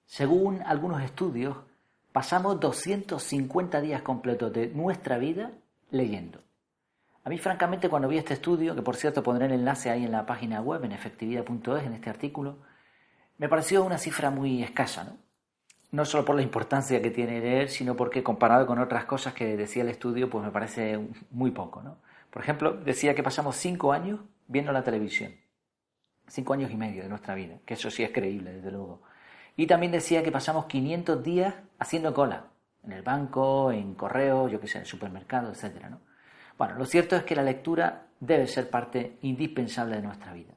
Según algunos estudios, pasamos 250 días completos de nuestra vida leyendo. A mí, francamente, cuando vi este estudio, que por cierto pondré el enlace ahí en la página web, en efectividad.es, en este artículo, me pareció una cifra muy escasa, ¿no? No solo por la importancia que tiene leer, sino porque comparado con otras cosas que decía el estudio, pues me parece muy poco, ¿no? Por ejemplo, decía que pasamos 5 años viendo la televisión. 5 años y medio de nuestra vida, que eso sí es creíble, desde luego. Y también decía que pasamos 500 días haciendo cola, en el banco, en correo, yo qué sé, en el supermercado, etcétera, ¿no? Bueno, lo cierto es que la lectura debe ser parte indispensable de nuestra vida.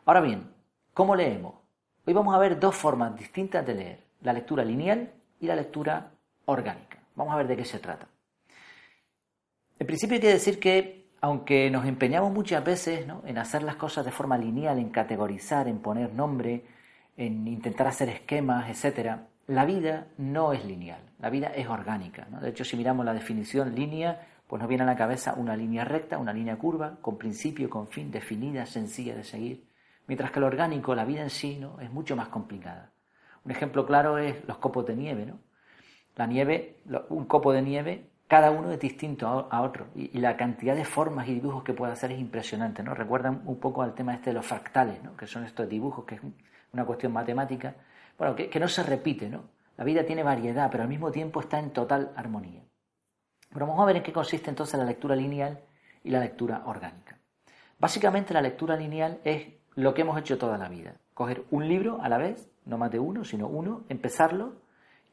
Ahora bien, ¿cómo leemos? Hoy vamos a ver dos formas distintas de leer, la lectura lineal y la lectura orgánica. Vamos a ver de qué se trata. En principio hay que decir que, aunque nos empeñamos muchas veces, ¿no?, en hacer las cosas de forma lineal, en categorizar, en poner nombre, en intentar hacer esquemas, etcétera, la vida no es lineal, la vida es orgánica, ¿no? De hecho, si miramos la definición línea, pues nos viene a la cabeza una línea recta, una línea curva, con principio, con fin, definida, sencilla de seguir. Mientras que lo orgánico, la vida en sí, ¿no?, es mucho más complicada. Un ejemplo claro es los copos de nieve, ¿no? La nieve, un copo de nieve, cada uno es distinto a otro. Y la cantidad de formas y dibujos que puede hacer es impresionante, ¿no? Recuerdan un poco al tema este de los fractales, ¿no?, que son estos dibujos, que es una cuestión matemática, bueno, que no se repite, ¿no? La vida tiene variedad, pero al mismo tiempo está en total armonía. Pero vamos a ver en qué consiste entonces la lectura lineal y la lectura orgánica. Básicamente la lectura lineal es lo que hemos hecho toda la vida. Coger un libro a la vez, no más de uno, sino uno, empezarlo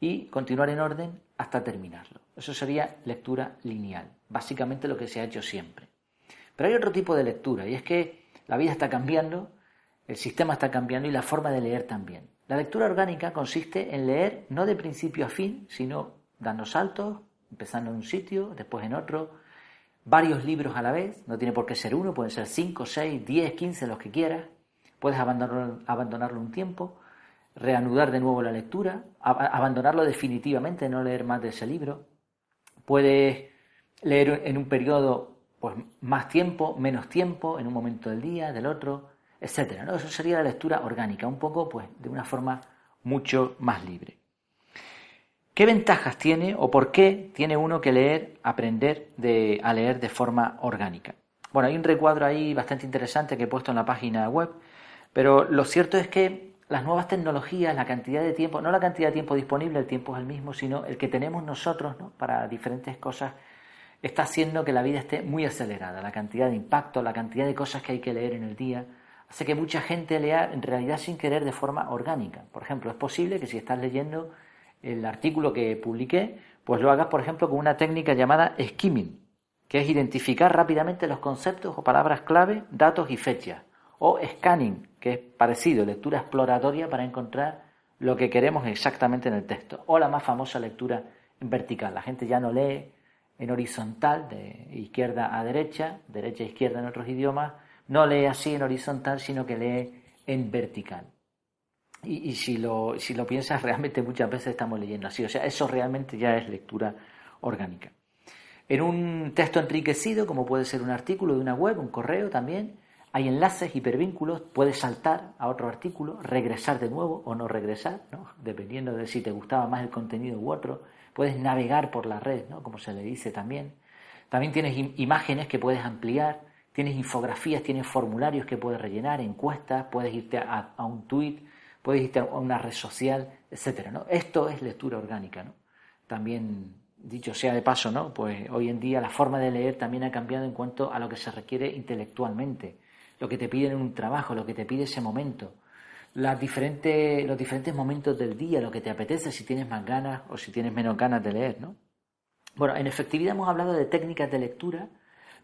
y continuar en orden hasta terminarlo. Eso sería lectura lineal, básicamente lo que se ha hecho siempre. Pero hay otro tipo de lectura, y es que la vida está cambiando, el sistema está cambiando y la forma de leer también. La lectura orgánica consiste en leer no de principio a fin, sino dando saltos, empezando en un sitio, después en otro, varios libros a la vez, no tiene por qué ser uno, pueden ser 5, 6, 10, 15, los que quieras. Puedes abandonarlo un tiempo, reanudar de nuevo la lectura, abandonarlo definitivamente, no leer más de ese libro. Puedes leer en un periodo, pues, más tiempo, menos tiempo, en un momento del día, del otro, etcétera, ¿no? Eso sería la lectura orgánica, un poco, pues, de una forma mucho más libre. ¿Qué ventajas tiene o por qué tiene uno que aprender a leer de forma orgánica? Bueno, hay un recuadro ahí bastante interesante que he puesto en la página web, pero lo cierto es que las nuevas tecnologías, la cantidad de tiempo, no la cantidad de tiempo disponible, el tiempo es el mismo, sino el que tenemos nosotros, ¿no?, para diferentes cosas, está haciendo que la vida esté muy acelerada. La cantidad de impacto, la cantidad de cosas que hay que leer en el día, hace que mucha gente lea en realidad sin querer de forma orgánica. Por ejemplo, es posible que si estás leyendo el artículo que publiqué, pues lo hagas, por ejemplo, con una técnica llamada skimming, que es identificar rápidamente los conceptos o palabras clave, datos y fechas. O scanning, que es parecido, lectura exploratoria para encontrar lo que queremos exactamente en el texto. O la más famosa lectura en vertical. La gente ya no lee en horizontal, de izquierda a derecha a izquierda en otros idiomas, no lee así en horizontal, sino que lee en vertical. Y si lo piensas, realmente muchas veces estamos leyendo así. O sea, eso realmente ya es lectura orgánica. En un texto enriquecido, como puede ser un artículo de una web, un correo también, hay enlaces, hipervínculos, puedes saltar a otro artículo, regresar de nuevo o no regresar, ¿no?, dependiendo de si te gustaba más el contenido u otro. Puedes navegar por la red, ¿no?, como se le dice también. También tienes imágenes que puedes ampliar, tienes infografías, tienes formularios que puedes rellenar, encuestas, puedes irte a un tweet, puedes irte a una red social, etcétera, ¿no? Esto es lectura orgánica, ¿no? También, dicho sea de paso, ¿no?, pues hoy en día la forma de leer también ha cambiado en cuanto a lo que se requiere intelectualmente, lo que te piden en un trabajo, lo que te pide ese momento, los diferentes momentos del día, lo que te apetece, si tienes más ganas o si tienes menos ganas de leer, ¿no? Bueno, en efectividad hemos hablado de técnicas de lectura,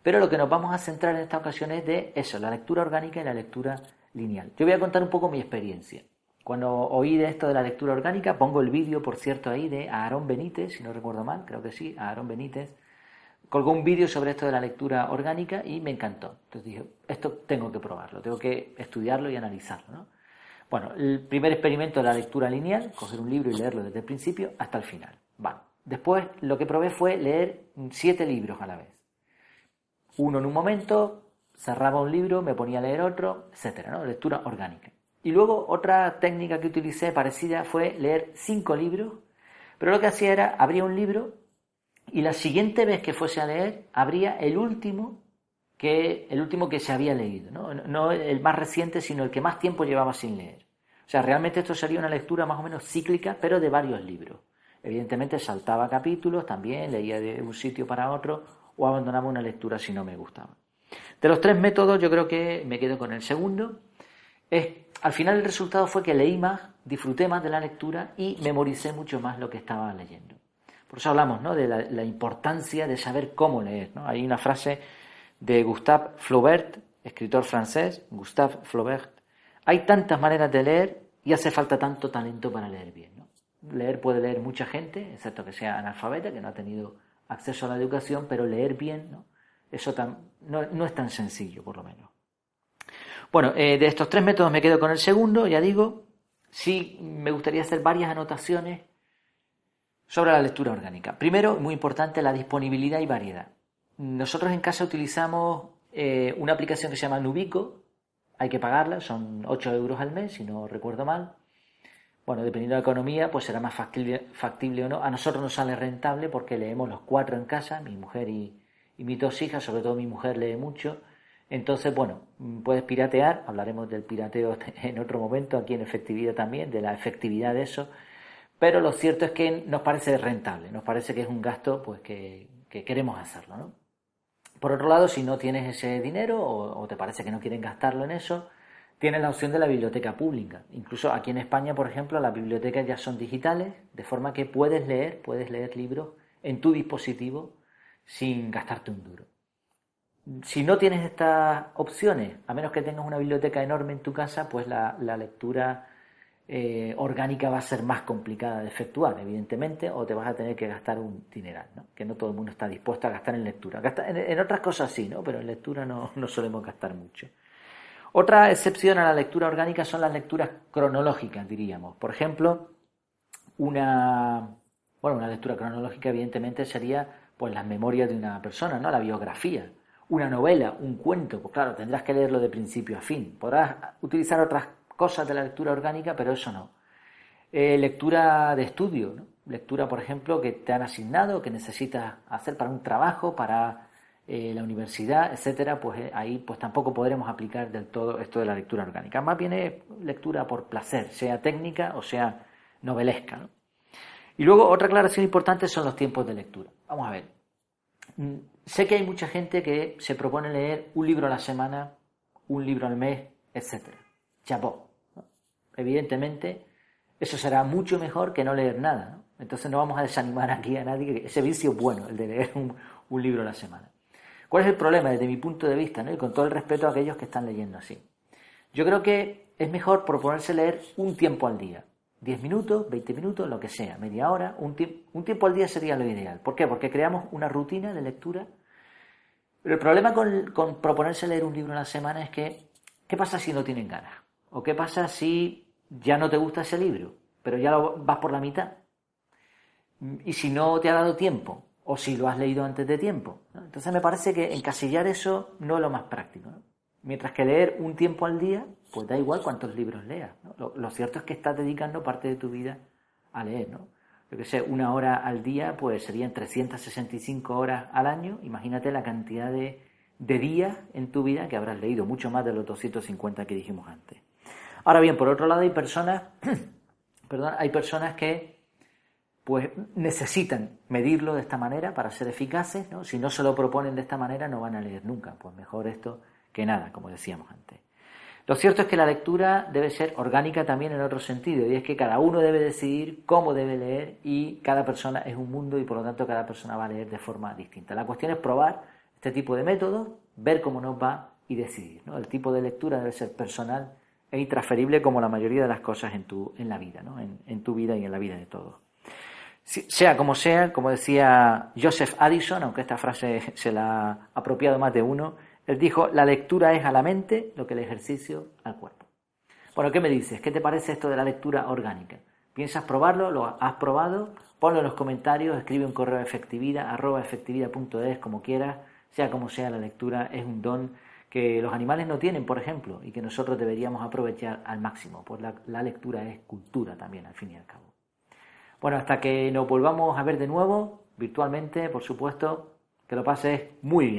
pero lo que nos vamos a centrar en esta ocasión es de eso, la lectura orgánica y la lectura lineal. Yo voy a contar un poco mi experiencia. Cuando oí de esto de la lectura orgánica, pongo el vídeo, por cierto, ahí de Aarón Benítez, si no recuerdo mal, creo que sí, Aarón Benítez, colgó un vídeo sobre esto de la lectura orgánica y me encantó. Entonces dije, esto tengo que probarlo, tengo que estudiarlo y analizarlo, ¿no? Bueno, el primer experimento de la lectura lineal, coger un libro y leerlo desde el principio hasta el final. Vale. Después lo que probé fue leer 7 libros a la vez. Uno en un momento, cerraba un libro, me ponía a leer otro, etcétera, ¿no? Lectura orgánica. Y luego otra técnica que utilicé parecida fue leer 5 libros, pero lo que hacía era, abría un libro y la siguiente vez que fuese a leer, abría el último que se había leído, ¿no? No el más reciente, sino el que más tiempo llevaba sin leer. O sea, realmente esto sería una lectura más o menos cíclica, pero de varios libros. Evidentemente saltaba capítulos, también leía de un sitio para otro o abandonaba una lectura si no me gustaba. De los 3 métodos yo creo que me quedo con el segundo. Al final el resultado fue que leí más, disfruté más de la lectura y memoricé mucho más lo que estaba leyendo. Por eso hablamos, ¿no?, de la importancia de saber cómo leer, ¿no? Hay una frase de Gustave Flaubert, escritor francés, Gustave Flaubert: hay tantas maneras de leer y hace falta tanto talento para leer bien, ¿no? Leer puede leer mucha gente, excepto que sea analfabeta, que no ha tenido acceso a la educación, pero leer bien, ¿no?, eso no es tan sencillo, por lo menos. Bueno, de estos 3 métodos me quedo con el segundo, ya digo. Sí me gustaría hacer varias anotaciones sobre la lectura orgánica. Primero, muy importante, la disponibilidad y variedad. Nosotros en casa utilizamos una aplicación que se llama Nubico. Hay que pagarla, son 8 euros al mes, si no recuerdo mal. Bueno, dependiendo de la economía, pues será más factible o no. A nosotros nos sale rentable porque leemos los 4 en casa, mi mujer y mis 2 hijas, sobre todo mi mujer lee mucho. Entonces, bueno, puedes piratear, hablaremos del pirateo en otro momento, aquí en Efectividad también, de la efectividad de eso, pero lo cierto es que nos parece rentable, nos parece que es un gasto pues que queremos hacerlo, ¿no? Por otro lado, si no tienes ese dinero o te parece que no quieren gastarlo en eso, tienes la opción de la biblioteca pública. Incluso aquí en España, por ejemplo, las bibliotecas ya son digitales, de forma que puedes leer libros en tu dispositivo sin gastarte un duro. Si no tienes estas opciones, a menos que tengas una biblioteca enorme en tu casa, pues la lectura orgánica va a ser más complicada de efectuar, evidentemente, o te vas a tener que gastar un dineral, ¿no? Que no todo el mundo está dispuesto a gastar en lectura. En otras cosas sí, ¿no? Pero en lectura no solemos gastar mucho. Otra excepción a la lectura orgánica son las lecturas cronológicas, diríamos. Por ejemplo, una lectura cronológica evidentemente sería pues las memorias de una persona, ¿no?, la biografía. Una novela, un cuento, pues claro, tendrás que leerlo de principio a fin. Podrás utilizar otras cosas de la lectura orgánica, pero eso no. Lectura de estudio, ¿no? Lectura, por ejemplo, que te han asignado, que necesitas hacer para un trabajo, para la universidad, etcétera, pues ahí pues tampoco podremos aplicar del todo esto de la lectura orgánica. Más bien es lectura por placer, sea técnica o sea novelesca, ¿no? Y luego otra aclaración importante son los tiempos de lectura. Vamos a ver. Sé que hay mucha gente que se propone leer un libro a la semana, un libro al mes, etcétera. Chapó, ¿no? Evidentemente, eso será mucho mejor que no leer nada, ¿no? Entonces no vamos a desanimar aquí a nadie. Ese vicio es bueno, el de leer un libro a la semana. ¿Cuál es el problema desde mi punto de vista, ¿no?, y con todo el respeto a aquellos que están leyendo así? Yo creo que es mejor proponerse leer un tiempo al día. 10 minutos, 20 minutos, lo que sea, media hora, un tiempo al día sería lo ideal. ¿Por qué? Porque creamos una rutina de lectura. Pero el problema con proponerse leer un libro a la semana es que, ¿qué pasa si no tienen ganas? ¿O qué pasa si ya no te gusta ese libro, pero ya vas por la mitad? Y si no te ha dado tiempo, o si lo has leído antes de tiempo, ¿no? Entonces me parece que encasillar eso no es lo más práctico, ¿no? Mientras que leer un tiempo al día, pues da igual cuántos libros leas, ¿no? Lo cierto es que estás dedicando parte de tu vida a leer, ¿no? Yo que sé, 1 hora al día, pues serían 365 horas al año. Imagínate la cantidad de días en tu vida que habrás leído, mucho más de los 250 que dijimos antes. Ahora bien, por otro lado hay personas que pues necesitan medirlo de esta manera para ser eficaces, ¿no? Si no se lo proponen de esta manera no van a leer nunca, pues mejor esto que nada, como decíamos antes. Lo cierto es que la lectura debe ser orgánica también en otro sentido, y es que cada uno debe decidir cómo debe leer, y cada persona es un mundo y por lo tanto cada persona va a leer de forma distinta. La cuestión es probar este tipo de métodos, ver cómo nos va y decidir, ¿no? El tipo de lectura debe ser personal e intransferible como la mayoría de las cosas en la vida, ¿no? En tu vida y en la vida de todos. Sea, como decía Joseph Addison, aunque esta frase se la ha apropiado más de uno, él dijo: la lectura es a la mente lo que el ejercicio al cuerpo. Bueno, ¿qué me dices? ¿Qué te parece esto de la lectura orgánica? ¿Piensas probarlo? ¿Lo has probado? Ponlo en los comentarios, escribe un correo a efectividad@efectividad.es, como quieras. Sea como sea, la lectura es un don que los animales no tienen, por ejemplo, y que nosotros deberíamos aprovechar al máximo, pues la lectura es cultura también, al fin y al cabo. Bueno, hasta que nos volvamos a ver de nuevo, virtualmente, por supuesto, que lo pases muy bien.